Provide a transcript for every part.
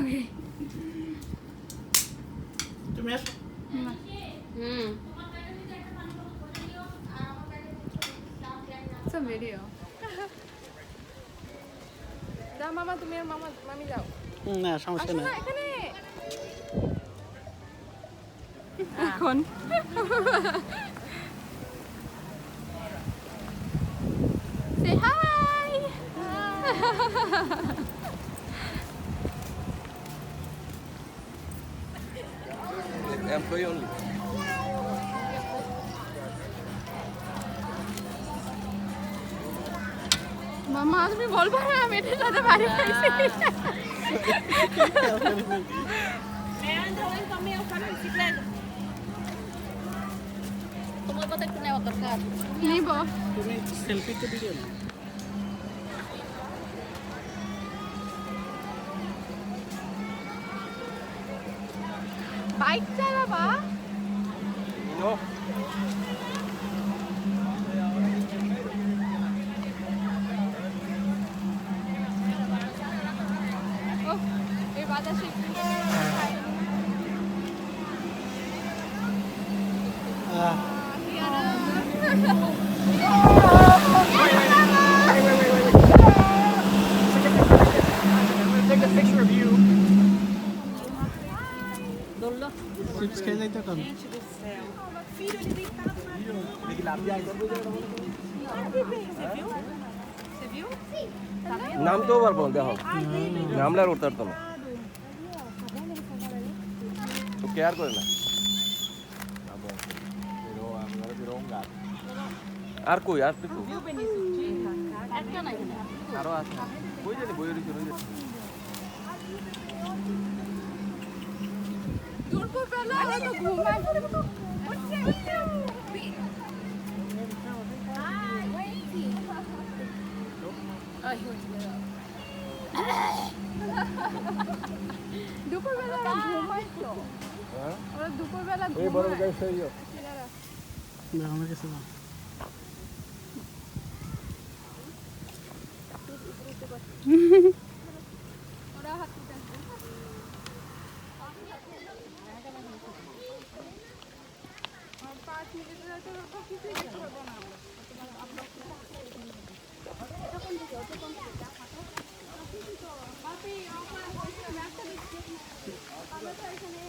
আগে তুমি আসো ভিডিও যাও মামা, তুমি আর মামা মামি যাও। না সমস্যা আসো নেই না এখানে এখন say hi employee only. মামা তুমি বলবো না আমি এটার সাথে বাড়ি পাইছি তোমার কথা একটু নেওয়া দরকার। নিব তুমি সেলফিতে ভিডিও না বাইক চালাবা No. ও এই বাতাসে Take a picture of you. ধরলো চিপস খেয়ে যাইতে কম নাম তো পারবো না দেখো নামলে আর উঠতে পারতো না তো কেয়ার করে না আর কই আর কিছু একটা না এখানে আরো আছে কই জানি বই রইছে রইছে দুপুরবেলা হয়তো ঘুমায় দুপুরবেলা ওরা ঘুমাইতো ওরা দুপুরবেলা এই বড় ঘুমায় গাড়ি সইও আমার কাছে না ওরা হাতে দেখো আর 5 মিনিটের হয়তো ওরকম কিছুই দেখতে পাবো না আমরা বাপি আমার ম্যাপটা দেখছি আমরা তো এখানে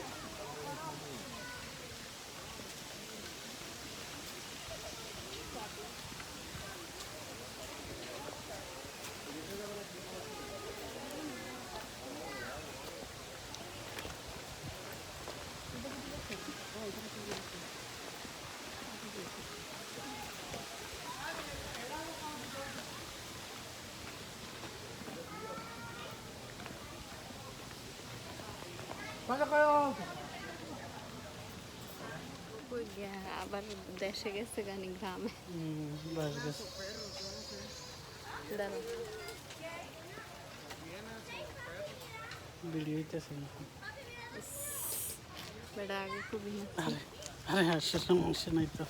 আবার দেশে গেছে গানি গ্রামে বাস গেছে দাঁড়াও ভিডিও হইতেছে বেড়া আগে খুবই আরে আরে হাসির সমস্যা নাই তো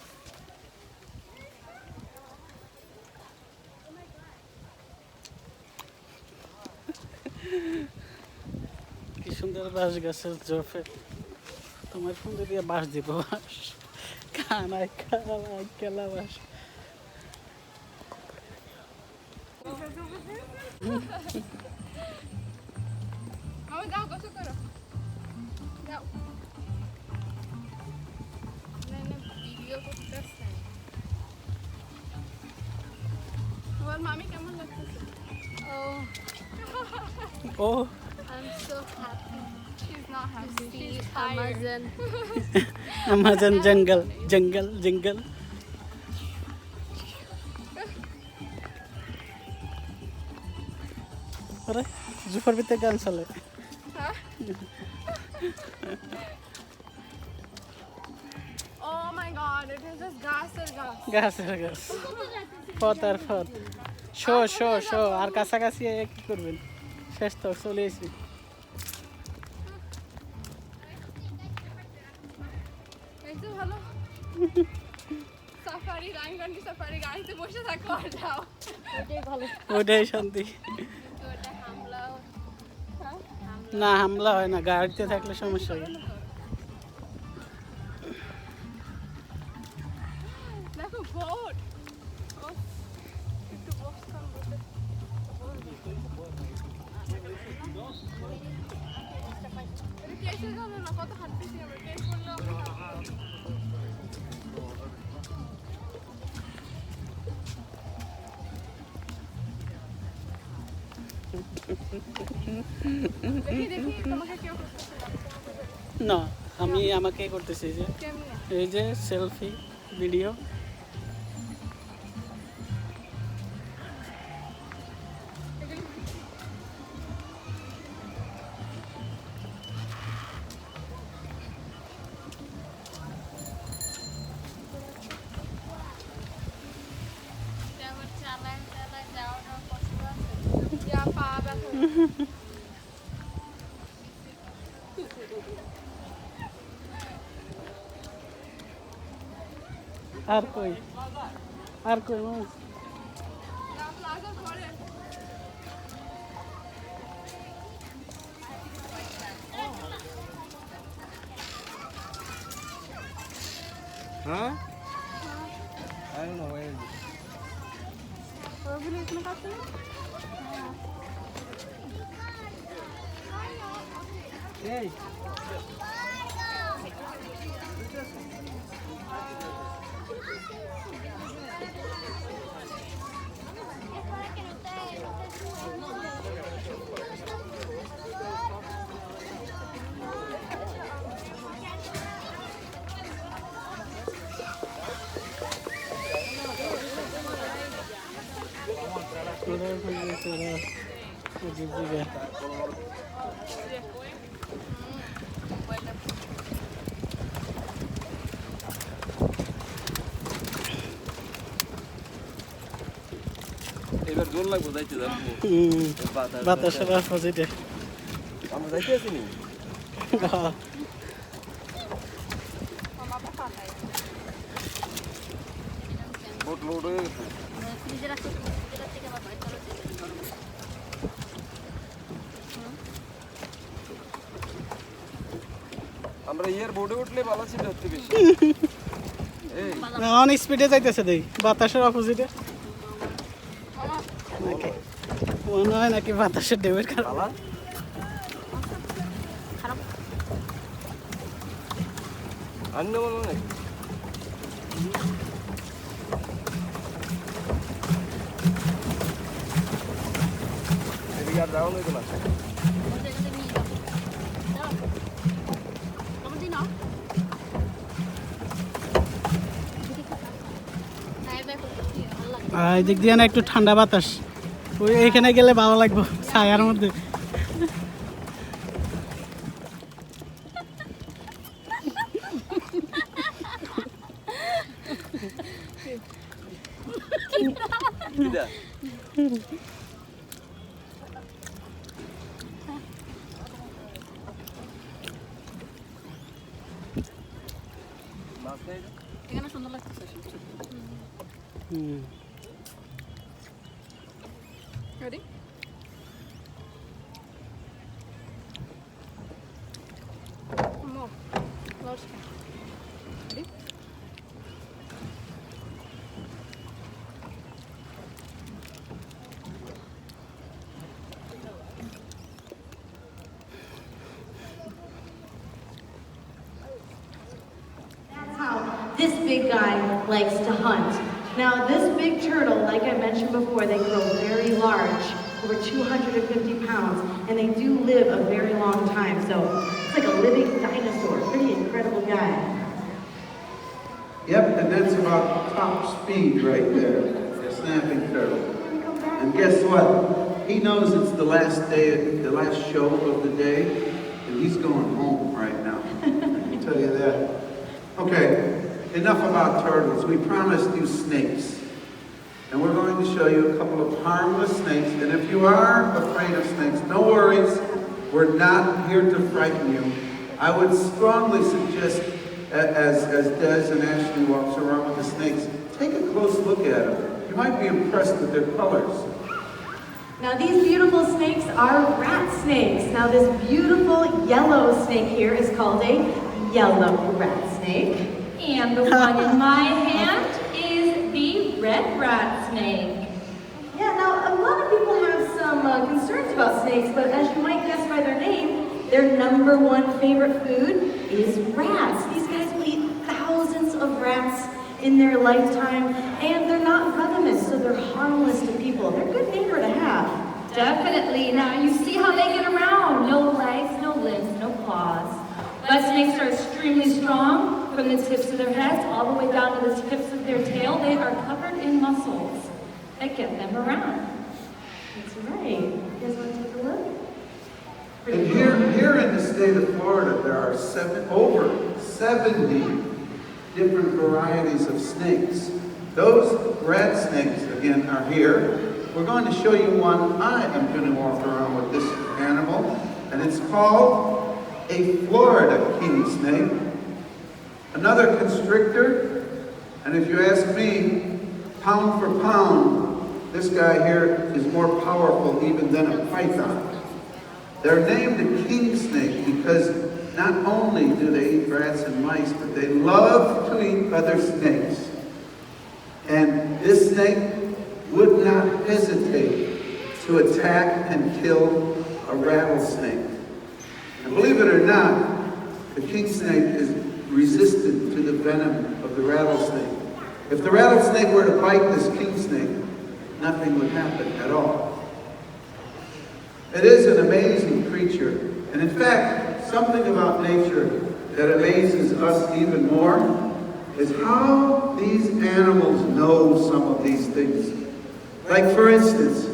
কি সুন্দর বাঁশ গাছের জফে তোমার ফোন দিয়ে বাঁশ দিব বাঁশ খানায় খাওয়ায় খেলা বাঁশ আমি যাও গোসল করো যাও না না ভিডিও করতেছে তোমার মামি কেমন লাগতেছে ও I'm so happy she's not happy to see she's tired Amazon. Amazon জঙ্গল জঙ্গল জঙ্গল আরে জুফার ভিতরে গান চলে oh my god it is just gas or gas গাছের গাছ পথ আর পথ শো শো শো আর কাছাকাছি কি করবেন শেষ তো চলে এসেছি এই তো ভালো সাফারি রাঙ্গানি সাফারি গাড়িতে বসে থাকো আর যাও ওটাই ভালো ওটাই শান্তি ওটা হামলা হ্যাঁ হামলা না হামলা হয় না, গাড়িতে থাকলে সমস্যা হয়। দেখো বোট একটু বসতাম বোটে কেসে গেল না কত হাঁটতেছি আমরা কেস করলে দেখি দেখি তোমাকে কেউ করতেছে না আমি আমাকে করতেছি যে কেমনে এই যে সেলফি ভিডিও। আবার চালায় চালায় যাওয়াটা কষ্ট আছে। যা পা ব্যথা আর কই আর কই মাছ? যা প্লাজার পরে Huh? I don't know where. ওগুলো এখানে কাছে Hey. তোরা কই তোরা ওই যে এবার জোর লাগবো যাইতে যাবো বাতাসের অপোজিটে। আমরা যাইতে আছি নি বোট লোড হয়ে গেছে ফ্রিজে রাখতে ফ্রিজে থেকে আবার বাইরে চলে আমরা ইয়ার বোর্ডে উঠলে ভালো ছিল হচ্ছে বেশি এই অনেক স্পিডে যাইতেছে দেই বাতাসের অপোজিটে নাকি মনে হয় নাকি বাতাসের ঢেউয়ের কারণে। পালা খারাপ অন্য মনে নাকি এদিকে আর যাওয়া হইতো না বলতে গেলে নিয়ে যাও দাও তোমার দিন নাও নাই ব্যাক করতে ভালো লাগে এই দিক দিয়ে না একটু ঠান্ডা বাতাস, ওই এইখানে গেলে ভালো লাগবে ছায়ার মধ্যে। কিটা মাছ নেই এখানে সুন্দর লাগতেছে হুম রেডি মো লর্স ready This big guy likes to hunt. Now, this big turtle, like I mentioned before, they grow very large, over 250 pounds, and they do live a very long time. So it's like a living dinosaur, pretty incredible guy. Yep, and that's about top speed right there, the snapping turtle. And guess what? He knows it's the last day, the last show of the day, and he's going home right now. I can tell you that. Okay, enough about turtles. We promised you snakes. And we're going to show you a couple of harmless snakes. And if you are afraid of snakes, no worries. We're not here to frighten you. I would strongly suggest, as Des and Ashley walks around with the snakes, take a close look at them. You might be impressed with their colors. Now these beautiful snakes are rat snakes. Now this beautiful yellow snake here is called a yellow rat snake. And the one in my hand is the red rat snake. Yeah, now a lot of people have some concerns about snakes, but as you might guess by their name, their number one favorite food is rats. These guys will eat thousands of rats in their lifetime, and they're not venomous, so they're harmless to people. They're a good neighbor to have. Definitely. Now you see how they get around. No legs, no limbs, no claws. But snakes are extremely strong from the tips of their heads all the way down to the tips of their tail. They are covered in muscles that get them around. That's right. You guys want to take a look? And here in the state of Florida, there are over 70 different varieties of snakes. Those rat snakes, again, are here. We're going to show you one. I am going to walk around with this animal, and it's called a Florida king snake. Another constrictor, and if you ask me, pound for pound, this guy here is more powerful even than a python. They're named a king snake because not only do they eat rats and mice, but they love to eat other snakes. And this snake would not hesitate to attack and kill a rattlesnake. And believe it or not, the king snake is resistant to the venom of the rattlesnake. If the rattlesnake were to bite this king snake, nothing would happen at all. It is an amazing creature. And in fact, something about nature that amazes us even more is how these animals know some of these things. Like for instance,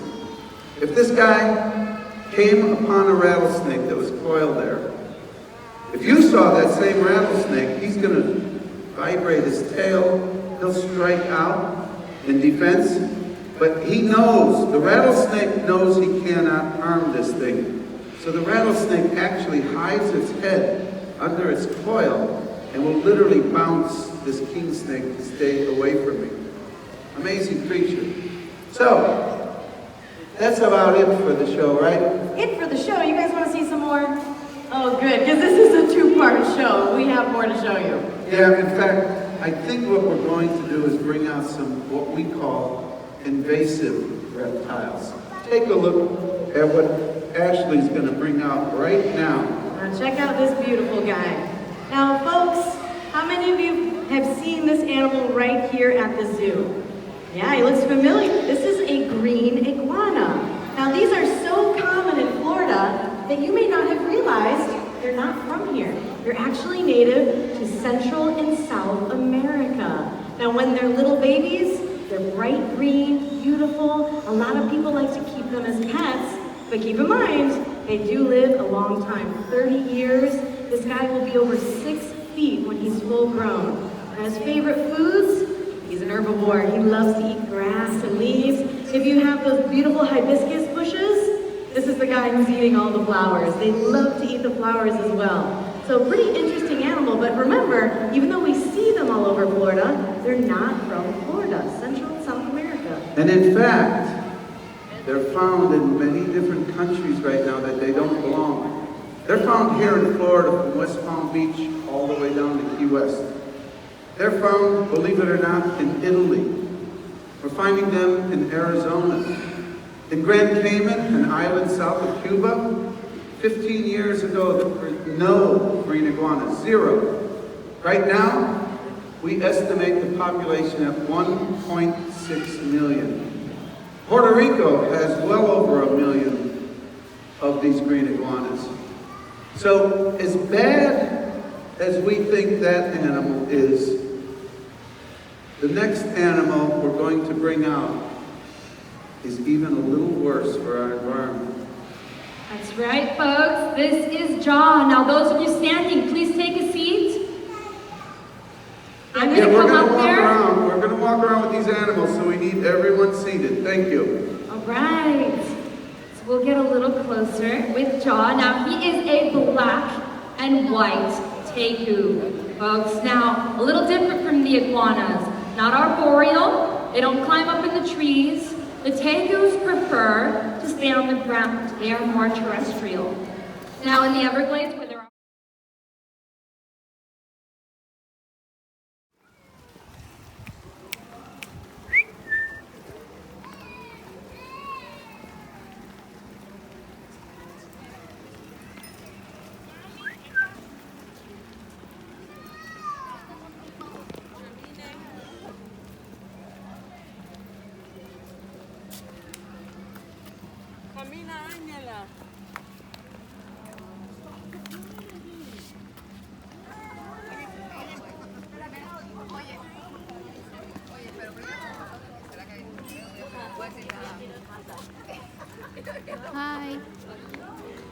if this guy came upon a rattlesnake that was coiled there, if you saw that same rattlesnake, he's going to vibrate his tail, he'll strike out in defense, but he knows, the rattlesnake knows he cannot harm this thing. So the rattlesnake actually hides its head under its coil and will literally bounce this king snake to stay away from me. Amazing creature. So, that's about it for the show, right? It for the show. You guys want to see some more? Oh, good, because this is a two-part show. We have more to show you. Yeah, in fact, I think what we're going to do is bring out some what we call invasive reptiles. Take a look at what Ashley's going to bring out right now. Now check out this beautiful guy. Now, folks, how many of you have seen this animal right here at the zoo? Yeah, he looks familiar. This is a green iguana. Now, these are so common in Florida that you may not have realized they're not from here. They're actually native to Central and South America. Now, when they're little babies, they're bright green, beautiful. A lot of people like to keep them as pets, but keep in mind, they do live a long time, 30 years. This guy will be over 6 feet when he's full grown. And his favorite foods, he's an herbivore. He loves to eat grass and leaves. If you have those beautiful hibiscus bushes, this is the guy who's eating all the flowers. They love to eat the flowers as well. So pretty interesting animal, but remember, even though we see them all over Florida, they're not from Florida, Central and South America. And in fact, they're found in many different countries right now that they don't belong. They're found here in Florida from West Palm Beach all the way down to Key West. They're found, believe it or not, in Italy. We're finding them in Arizona. In Grand Cayman, an island south of Cuba, 15 years ago, there were no green iguanas, 0. Right now, we estimate the population at 1.6 million. Puerto Rico has well over 1 million of these green iguanas. So, as bad as we think that animal is, the next animal we're going to bring out is even a little worse for our environment. That's right, folks. This is Jaw. Now, those of you standing, please take a seat. I'm going to come up there. We're going to walk around with these animals, so we need everyone seated. Thank you. All right. So we'll get a little closer with Jaw. Now, he is a black and white tegu, folks. Now, a little different from the iguanas. Not arboreal. They don't climb up in the trees. The tegus prefer to stay on the ground. They are more terrestrial. Now in the Everglades, where there are Camina, Ángela. Hi.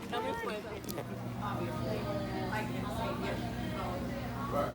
Está muy fuerte.